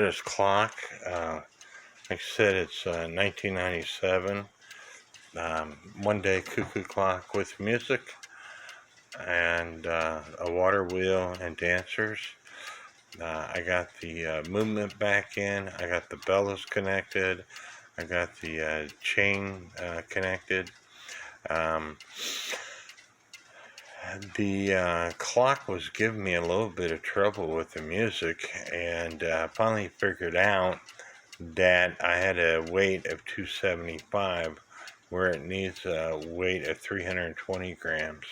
Lorettas clock. Like I said, it's 1997. One day cuckoo clock with music and a water wheel and dancers. I got the movement back in. I got the bellows connected. I got the chain connected. The clock was giving me a little bit of trouble with the music, and finally figured out that I had a weight of 275 where it needs a weight of 320 grams.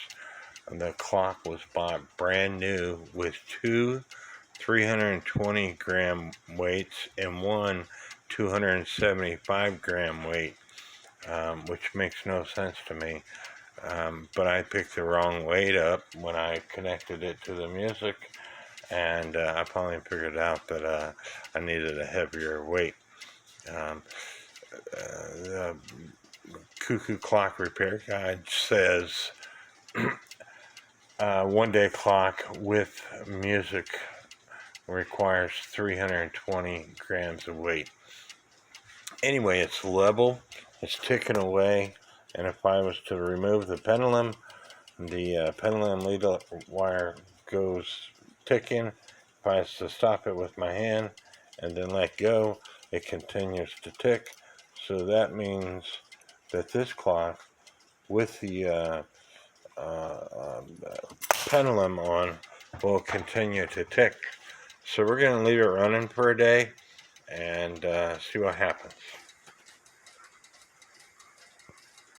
And the clock was bought brand new with two 320 gram weights and one 275 gram weight, which makes no sense to me. But I picked the wrong weight up when I connected it to the music, and I finally figured out that I needed a heavier weight. The Cuckoo Clock Repair Guide says one day clock with music requires 320 grams of weight. Anyway, it's level, it's ticking away, and if I was to remove the pendulum, the pendulum lead wire goes ticking. If I was to stop it with my hand and then let go, it continues to tick. So that means that this clock with the pendulum on will continue to tick. So we're going to leave it running for a day and see what happens.